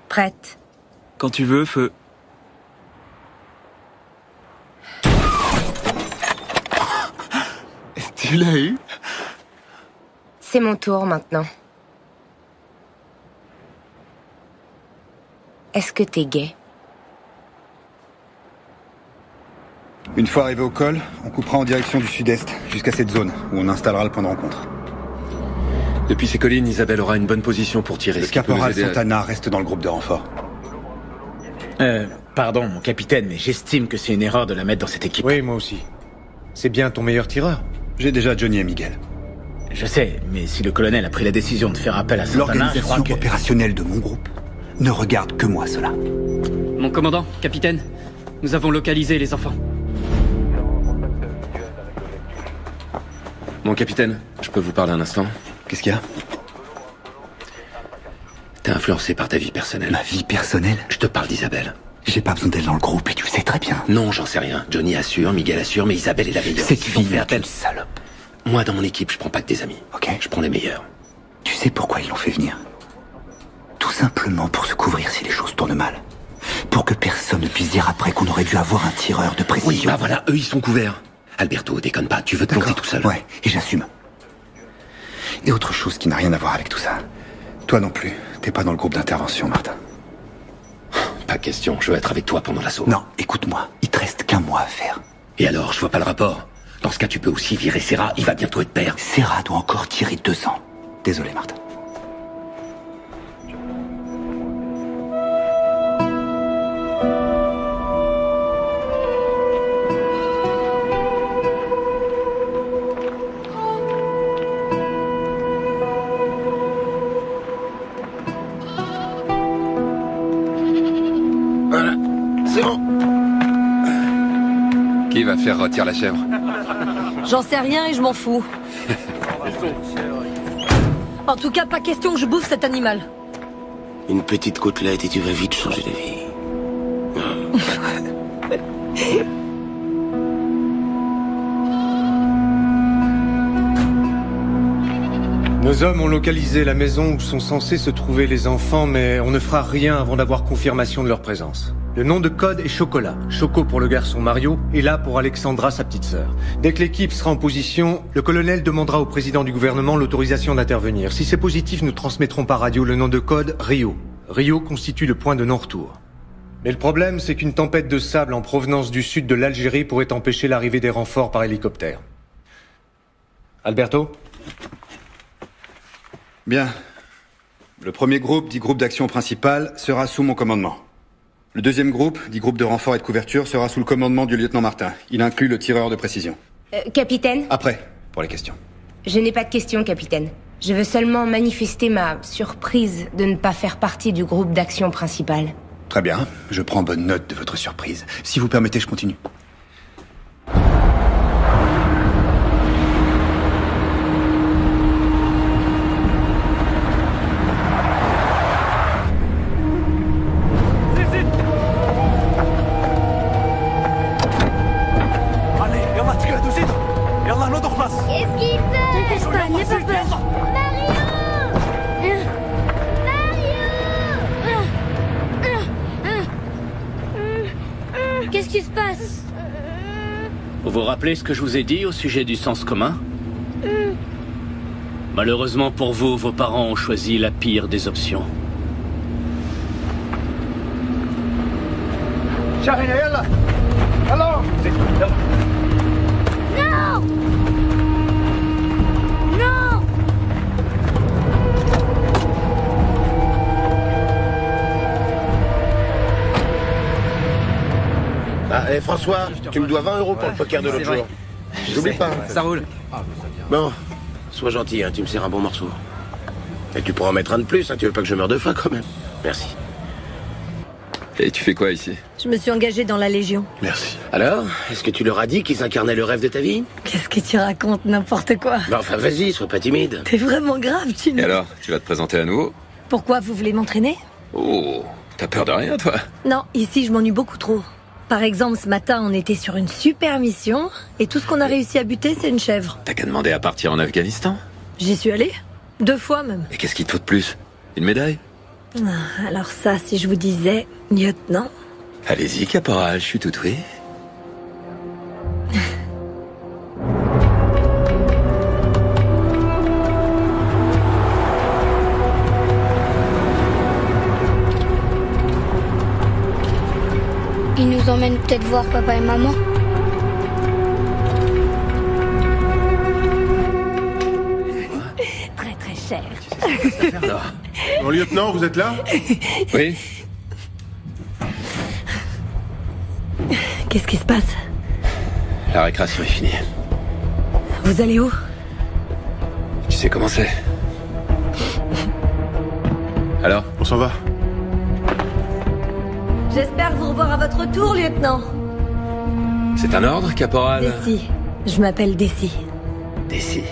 Prête. Quand tu veux, feu. Tu l'as eu? C'est mon tour maintenant. Est-ce que t'es gay? Une fois arrivé au col, on coupera en direction du sud-est, jusqu'à cette zone, où on installera le point de rencontre. Depuis ces collines, Isabelle aura une bonne position pour tirer. Le caporal Santana reste dans le groupe de renfort. Pardon, mon capitaine, mais j'estime que c'est une erreur de la mettre dans cette équipe. Oui, moi aussi. C'est bien ton meilleur tireur. J'ai déjà Johnny et Miguel. Je sais, mais si le colonel a pris la décision de faire appel à Santana, L'organisation opérationnelle de mon groupe ne regarde que moi, cela. Mon commandant, capitaine, nous avons localisé les enfants. Mon capitaine, je peux vous parler un instant? Qu'est-ce qu'il y a? T'es influencé par ta vie personnelle. Ma vie personnelle? Je te parle d'Isabelle. J'ai pas besoin d'elle dans le groupe et tu le sais très bien. Non, j'en sais rien. Johnny assure, Miguel assure, mais Isabelle est la meilleure. Cette fille fait est appel. une salope. Moi, dans mon équipe, je prends pas que des amis. Ok. Je prends les meilleurs. Tu sais pourquoi ils l'ont fait venir? Tout simplement pour se couvrir si les choses tournent mal. Pour que personne ne puisse dire après qu'on aurait dû avoir un tireur de précision. Oui, bah voilà, eux ils sont couverts. Alberto, déconne pas, tu veux te planter tout seul. Ouais, et j'assume. Et autre chose qui n'a rien à voir avec tout ça. Toi non plus, t'es pas dans le groupe d'intervention, Martin. Pas question, je veux être avec toi pendant l'assaut. Non, écoute-moi, il te reste qu'un mois à faire. Et alors, je vois pas le rapport. Dans ce cas, tu peux aussi virer Serra, il va bientôt être père. Serra doit encore tirer 2 ans. Désolé, Martin. Voilà, c'est bon. Qui va faire rôtir la chèvre? J'en sais rien et je m'en fous. En tout cas, pas question que je bouffe cet animal. Une petite côtelette et tu vas vite changer d'avis. Nos hommes ont localisé la maison où sont censés se trouver les enfants, mais on ne fera rien avant d'avoir confirmation de leur présence. Le nom de code est Chocolat. Choco pour le garçon Mario, et là pour Alexandra, sa petite sœur. Dès que l'équipe sera en position, le colonel demandera au président du gouvernement l'autorisation d'intervenir. Si c'est positif, nous transmettrons par radio le nom de code Rio. Rio constitue le point de non-retour. Mais le problème, c'est qu'une tempête de sable en provenance du sud de l'Algérie pourrait empêcher l'arrivée des renforts par hélicoptère. Alberto ? Bien. Le premier groupe, dit groupe d'action principal, sera sous mon commandement. Le deuxième groupe, dit groupe de renfort et de couverture, sera sous le commandement du lieutenant Martin. Il inclut le tireur de précision. Capitaine ? Après, pour les questions. Je n'ai pas de questions, capitaine. Je veux seulement manifester ma surprise de ne pas faire partie du groupe d'action principal. Très bien, je prends bonne note de votre surprise. Si vous permettez, je continue. Qu'est-ce qui se passe? Vous vous rappelez ce que je vous ai dit au sujet du sens commun? Malheureusement pour vous, vos parents ont choisi la pire des options. Non! Non! Ah, et François, tu me dois 20 € pour le poker de l'autre jour. J'oublie pas. Ça roule. Bon, sois gentil, hein, tu me sers un bon morceau. Et tu pourras en mettre un de plus, hein, tu veux pas que je meure de faim quand même. Merci. Et tu fais quoi ici? Je me suis engagée dans la Légion. Merci. Alors, est-ce que tu leur as dit qu'ils incarnaient le rêve de ta vie? Qu'est-ce que tu racontes? N'importe quoi. Bah enfin, vas-y, sois pas timide. T'es vraiment grave, tu Et ne... alors, tu vas te présenter à nouveau? Pourquoi vous voulez m'entraîner? Oh, t'as peur de rien, toi? Non, ici je m'ennuie beaucoup trop. Par exemple, ce matin, on était sur une super mission, et tout ce qu'on a réussi à buter, c'est une chèvre. T'as qu'à demander à partir en Afghanistan? J'y suis allée 2 fois même. Et qu'est-ce qui te faut de plus? Une médaille? Ah, alors ça, si je vous disais, lieutenant... Allez-y, caporal, je suis tout oui. Il nous emmène peut-être voir papa et maman. Très très cher. Mon lieutenant, vous êtes là? Oui. Qu'est-ce qui se passe? La récréation est finie. Vous allez où? Tu sais comment c'est. Alors? On s'en va. J'espère vous revoir à votre tour, lieutenant. C'est un ordre, caporal? Desi. Je m'appelle Desi. d'ici.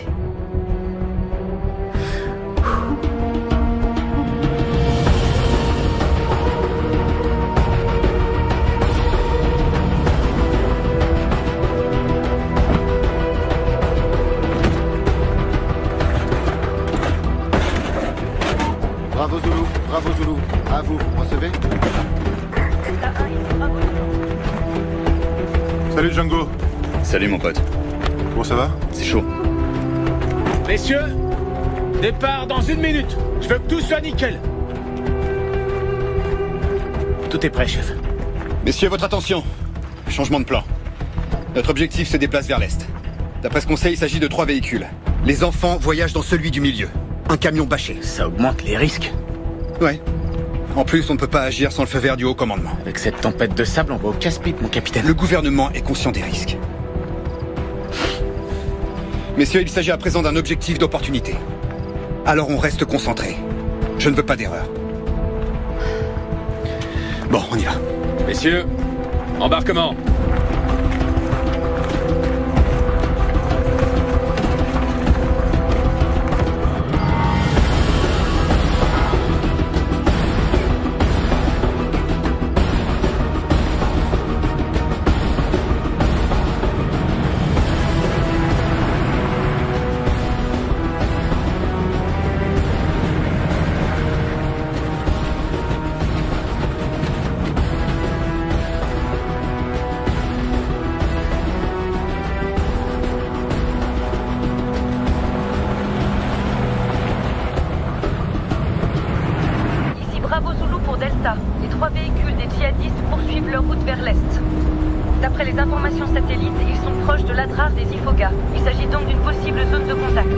Bravo Zulu, bravo Zulu. À vous, recevez. Salut Django. Salut mon pote. Comment ça va? C'est chaud. Messieurs, départ dans 1 minute. Je veux que tout soit nickel. Tout est prêt, chef. Messieurs, votre attention. Changement de plan. Notre objectif se déplace vers l'est. D'après ce qu'on sait, il s'agit de 3 véhicules. Les enfants voyagent dans celui du milieu. Un camion bâché. Ça augmente les risques. Ouais. En plus, on ne peut pas agir sans le feu vert du haut commandement. Avec cette tempête de sable, on va au casse-pipe, mon capitaine. Le gouvernement est conscient des risques. Messieurs, il s'agit à présent d'un objectif d'opportunité. Alors on reste concentré. Je ne veux pas d'erreur. Bon, on y va. Messieurs, embarquement. Bravo Zulu pour Delta. Les 3 véhicules des djihadistes poursuivent leur route vers l'est. D'après les informations satellites, ils sont proches de l'Adrar des Ifoga. Il s'agit donc d'une possible zone de contact.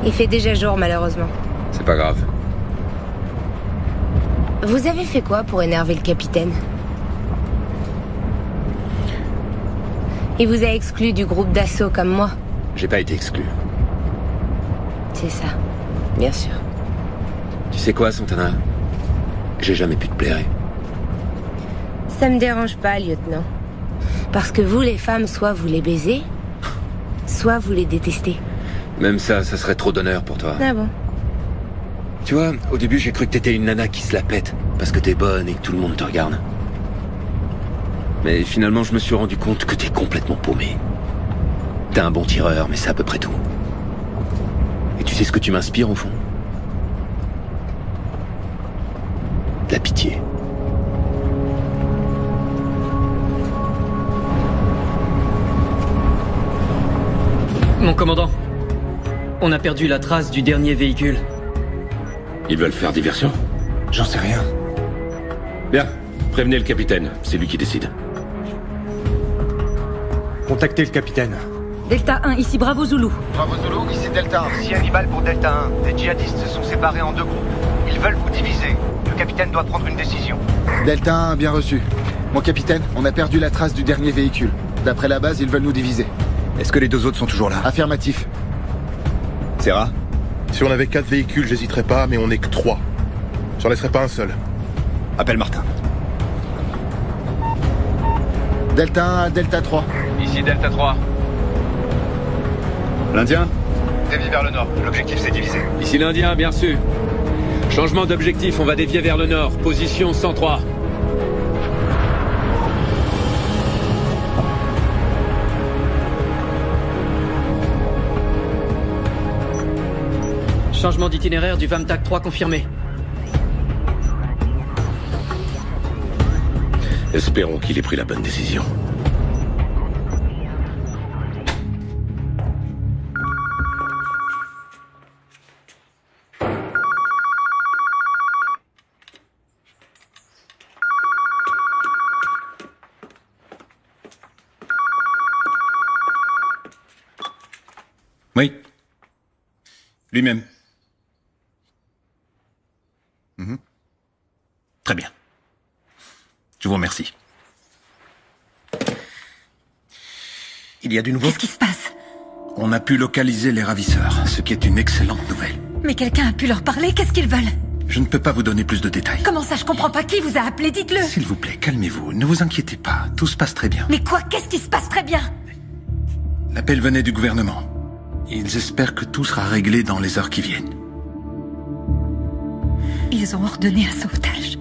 Il fait déjà jour, malheureusement. C'est pas grave. Vous avez fait quoi pour énerver le capitaine? Il vous a exclu du groupe d'assaut comme moi. J'ai pas été exclu. C'est ça, bien sûr. Tu sais quoi, Santana? J'ai jamais pu te plaire. Ça me dérange pas, lieutenant. Parce que vous, les femmes, soit vous les baisez, soit vous les détestez. Même ça serait trop d'honneur pour toi. Ah bon? Tu vois, au début, j'ai cru que t'étais une nana qui se la pète, parce que t'es bonne et que tout le monde te regarde. Mais finalement, je me suis rendu compte que t'es complètement paumé. T'es un bon tireur, mais c'est à peu près tout. Et tu sais ce que tu m'inspires, au fond? De la pitié. Mon commandant, on a perdu la trace du dernier véhicule. Ils veulent faire diversion? J'en sais rien. Bien, prévenez le capitaine, c'est lui qui décide. Contactez le capitaine. Delta 1, ici Bravo Zulu. Bravo Zulu, ici Delta 1. Ici Hannibal pour Delta 1. Les djihadistes se sont séparés en 2 groupes. Ils veulent vous diviser. Le capitaine doit prendre une décision. Delta 1, bien reçu. Mon capitaine, on a perdu la trace du dernier véhicule. D'après la base, ils veulent nous diviser. Est-ce que les 2 autres sont toujours là? Affirmatif. Serra? Si on avait 4 véhicules, j'hésiterais pas, mais on n'est que 3. J'en laisserai pas un seul. Appelle Martin. Delta 1 à Delta 3. Ici Delta 3. L'Indien? Dévie vers le nord. L'objectif c'est divisé. Ici l'Indien, bien sûr. Changement d'objectif, on va dévier vers le nord. Position 103. Changement d'itinéraire du VAMTAC 3 confirmé. Espérons qu'il ait pris la bonne décision. Oui. Lui-même. Très bien. Je vous remercie. Il y a du nouveau? Qu'est-ce qui se passe? On a pu localiser les ravisseurs, ce qui est une excellente nouvelle. Mais quelqu'un a pu leur parler? Qu'est-ce qu'ils veulent? Je ne peux pas vous donner plus de détails. Comment ça, je comprends pas? Qui vous a appelé? Dites-le. S'il vous plaît, calmez-vous. Ne vous inquiétez pas. Tout se passe très bien. Mais quoi? Qu'est-ce qui se passe très bien? L'appel venait du gouvernement. Ils espèrent que tout sera réglé dans les heures qui viennent. Ils ont ordonné un sauvetage.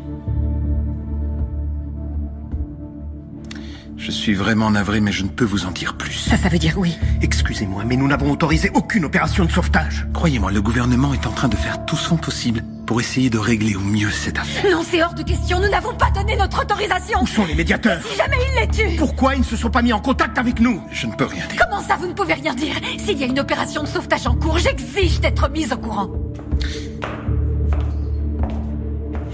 Je suis vraiment navré, mais je ne peux vous en dire plus. Ça veut dire oui. Excusez-moi, mais nous n'avons autorisé aucune opération de sauvetage. Croyez-moi, le gouvernement est en train de faire tout son possible pour essayer de régler au mieux cette affaire. Non, c'est hors de question. Nous n'avons pas donné notre autorisation. Où sont les médiateurs? Si jamais ils les tuent. Pourquoi ils ne se sont pas mis en contact avec nous? Je ne peux rien dire. Comment ça, vous ne pouvez rien dire? S'il y a une opération de sauvetage en cours, j'exige d'être mise au courant.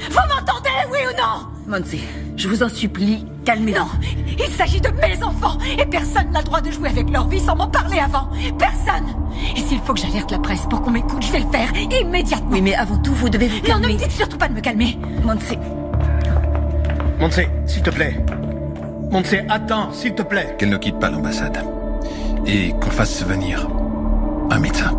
Vous m'entendez, oui ou non? Monty, je vous en supplie, calmez-vous. Non, il s'agit de mes enfants et personne n'a le droit de jouer avec leur vie sans m'en parler avant. Personne. Et s'il faut que j'alerte la presse pour qu'on m'écoute, je vais le faire immédiatement. Oui, mais avant tout, vous devez vous calmer. Non, ne me dites surtout pas de me calmer. Monty. Monty, s'il te plaît. Monty, attends, s'il te plaît. Qu'elle ne quitte pas l'ambassade. Et qu'on fasse venir un médecin.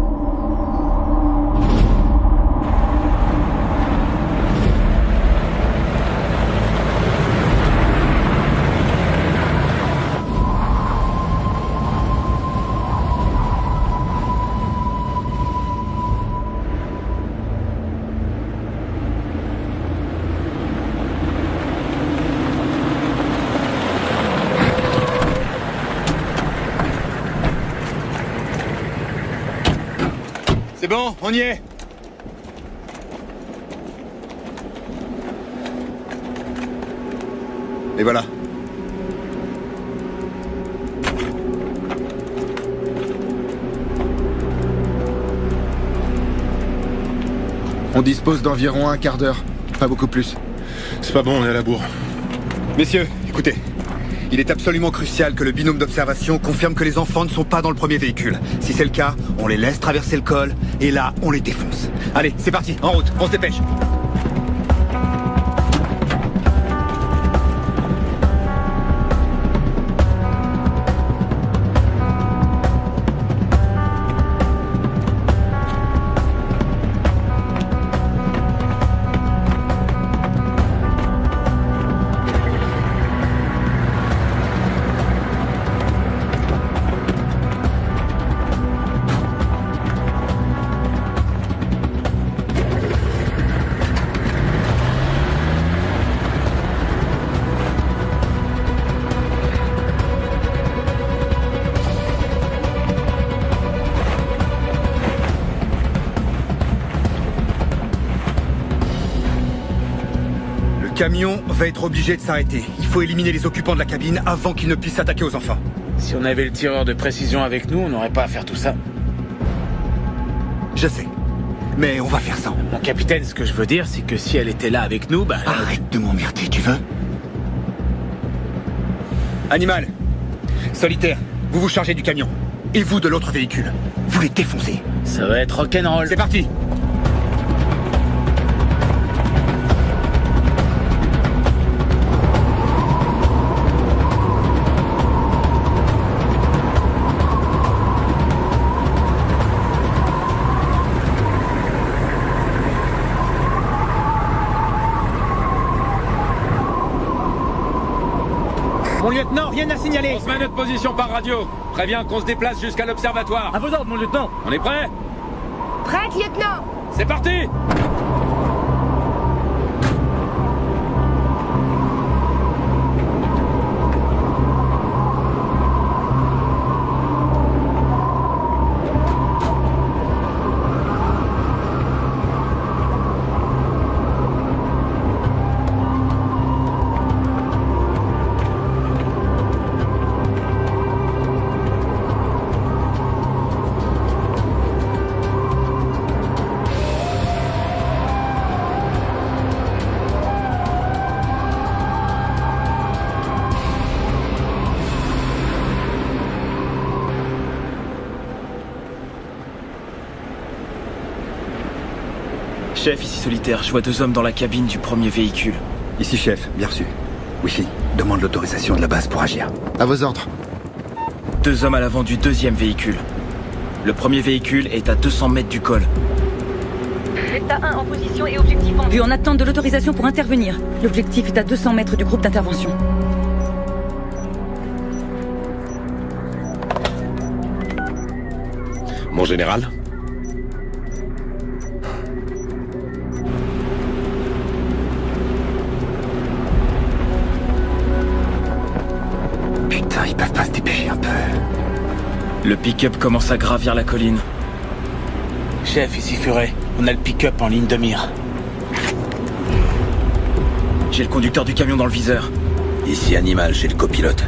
C'est bon, on y est. Et voilà. On dispose d'environ un quart d'heure, pas beaucoup plus. C'est pas bon, on est à la bourre. Messieurs, écoutez. Il est absolument crucial que le binôme d'observation confirme que les enfants ne sont pas dans le premier véhicule. Si c'est le cas, on les laisse traverser le col, et là, on les défonce. Allez, c'est parti, en route, on se dépêche. Le camion va être obligé de s'arrêter. Il faut éliminer les occupants de la cabine avant qu'ils ne puissent s'attaquer aux enfants. Si on avait le tireur de précision avec nous, on n'aurait pas à faire tout ça. Je sais. Mais on va faire ça. Mon capitaine, ce que je veux dire, c'est que si elle était là avec nous, bah... Arrête de m'emmerder, tu veux? Animal, Solitaire, vous vous chargez du camion. Et vous de l'autre véhicule. Vous les défoncez. Ça va être rock'n'roll. C'est parti. Mon lieutenant, rien à signaler. On se met à notre position par radio. Préviens qu'on se déplace jusqu'à l'observatoire. À vos ordres, mon lieutenant. On est prêt? Prête, lieutenant. C'est parti! Chef, ici Solitaire, je vois 2 hommes dans la cabine du premier véhicule. Ici chef, bien reçu. Wi-Fi, demande l'autorisation de la base pour agir. À vos ordres. 2 hommes à l'avant du 2e véhicule. Le premier véhicule est à 200 mètres du col. Delta 1 en position et objectif en vue. Vu en attente de l'autorisation pour intervenir. L'objectif est à 200 mètres du groupe d'intervention. Mon général? Putain, ils peuvent pas se dépêcher un peu. Le pick-up commence à gravir la colline. Chef, ici Furet. On a le pick-up en ligne de mire. J'ai le conducteur du camion dans le viseur. Ici Animal, chez le copilote.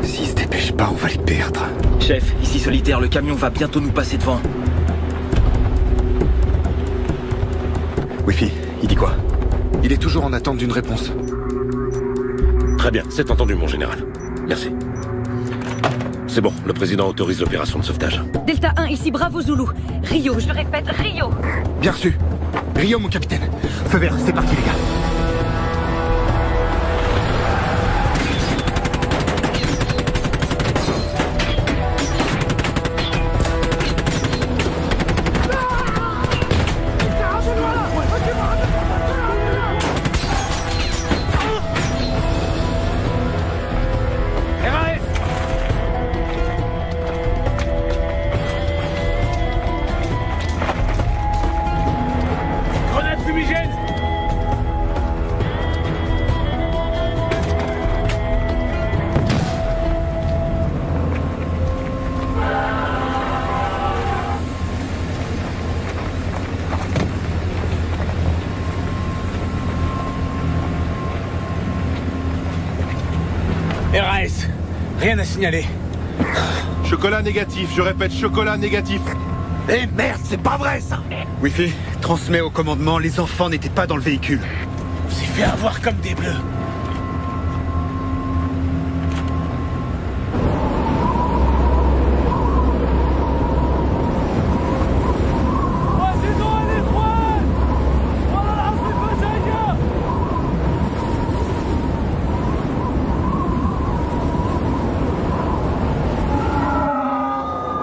S'ils se dépêchent pas, on va les perdre. Chef, ici Solitaire, le camion va bientôt nous passer devant. Wi-Fi, il dit quoi? Il est toujours en attente d'une réponse. Très bien, c'est entendu, mon général. Merci. C'est bon, le président autorise l'opération de sauvetage. Delta 1, ici Bravo Zulu. Rio. Je répète, Rio. Bien reçu. Rio, mon capitaine. Feu vert, c'est parti les gars. Grenade fumigène! RAS, rien à signaler. Chocolat négatif, je répète, chocolat négatif. Eh merde, c'est pas vrai ça! Wi-Fi, transmets au commandement, les enfants n'étaient pas dans le véhicule. On s'est fait avoir comme des bleus.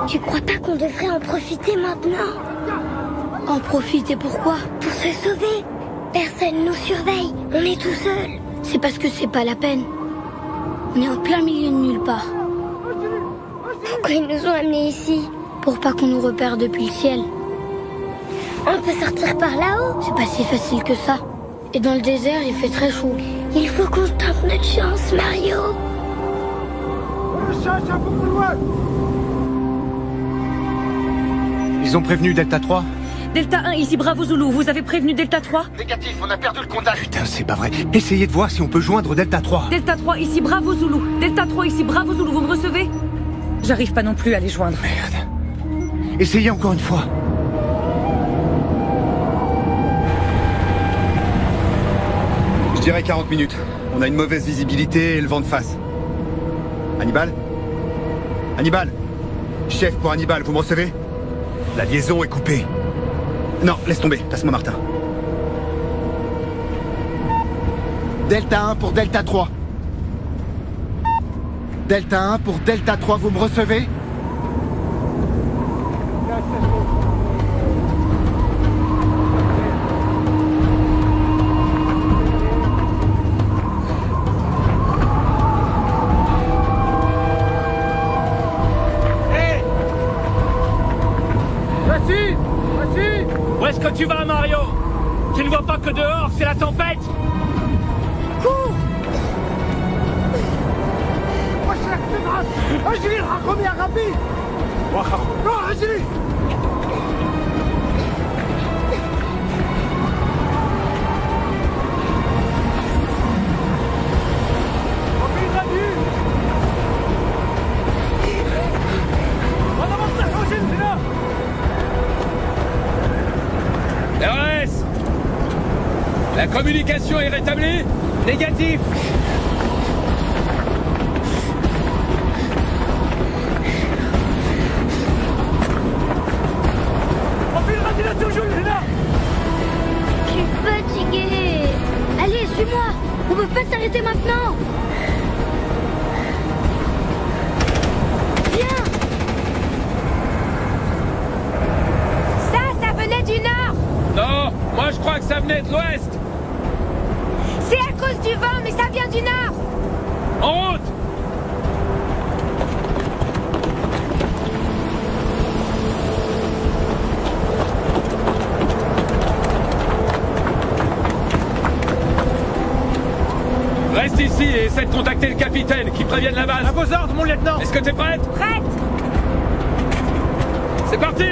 Tu crois pas qu'on devrait en profiter maintenant? En profiter pourquoi? Pour se sauver. Personne nous surveille, on est tout seul. C'est parce que c'est pas la peine. On est en plein milieu de nulle part. Pourquoi ils nous ont amenés ici? Pour pas qu'on nous repère depuis le ciel. On peut sortir par là-haut. C'est pas si facile que ça. Et dans le désert, il fait très chaud. Il faut qu'on tente notre chance, Mario. Ils ont prévenu Delta 3? Delta 1, ici Bravo Zulu. Vous avez prévenu Delta 3? Négatif, on a perdu le contact. Putain, c'est pas vrai. Essayez de voir si on peut joindre Delta 3. Delta 3, ici Bravo Zulu. Delta 3, ici Bravo Zulu. Vous me recevez? J'arrive pas non plus à les joindre. Merde. Essayez encore une fois. Je dirais 40 minutes. On a une mauvaise visibilité et le vent de face. Hannibal? Hannibal? Chef pour Hannibal, vous me recevez? La liaison est coupée. Non, laisse tomber, passe-moi Martin. Delta 1 pour Delta 3. Delta 1 pour Delta 3, vous me recevez? Où est-ce que tu vas, Mario? Tu ne vois pas que dehors, c'est la tempête? Cours! اجري الحقهم يا غبي! روح اجري! RS! La communication est rétablie? Négatif! Suis-moi. On peut pas s'arrêter maintenant. Viens. Ça venait du nord. Non, moi je crois que ça venait de l'ouest. C'est à cause du vent, mais ça vient du nord. En route. Reste ici et essaie de contacter le capitaine, qui prévienne la base. À vos ordres, mon lieutenant. Est-ce que t'es prête? Prête. C'est parti.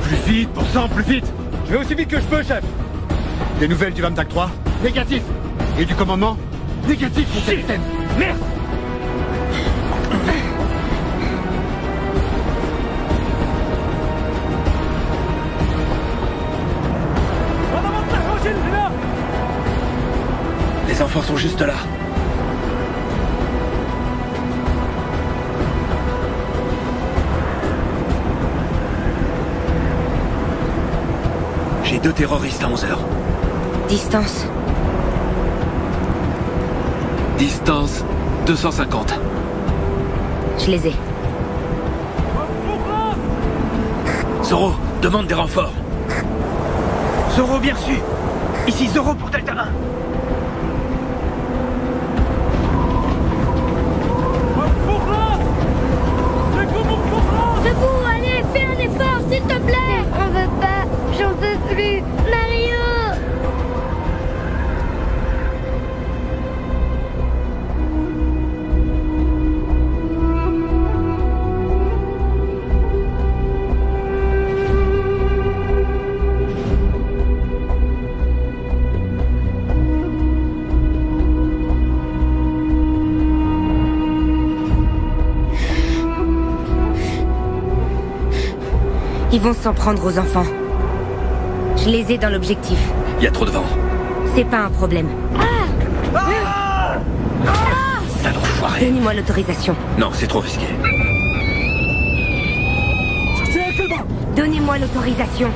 Plus vite, bon sang, plus vite. Je vais aussi vite que je peux, chef. Des nouvelles du Vamtak 3? Négatif. Et du commandement? Négatif, mon capitaine. Merde. Les enfants sont juste là. J'ai 2 terroristes à 11h. Distance. Distance 250. Je les ai. Zoro, demande des renforts. Zoro, bien reçu. Ici Zoro pour Delta 1. Debout, allez, fais un effort, s'il te plaît. On veut pas, j'en peux plus. Mario. Ils vont s'en prendre aux enfants. Je les ai dans l'objectif. Il y a trop de vent. C'est pas un problème. Sale enfoiré. Donnez-moi l'autorisation. Non, c'est trop risqué. Donnez-moi l'autorisation.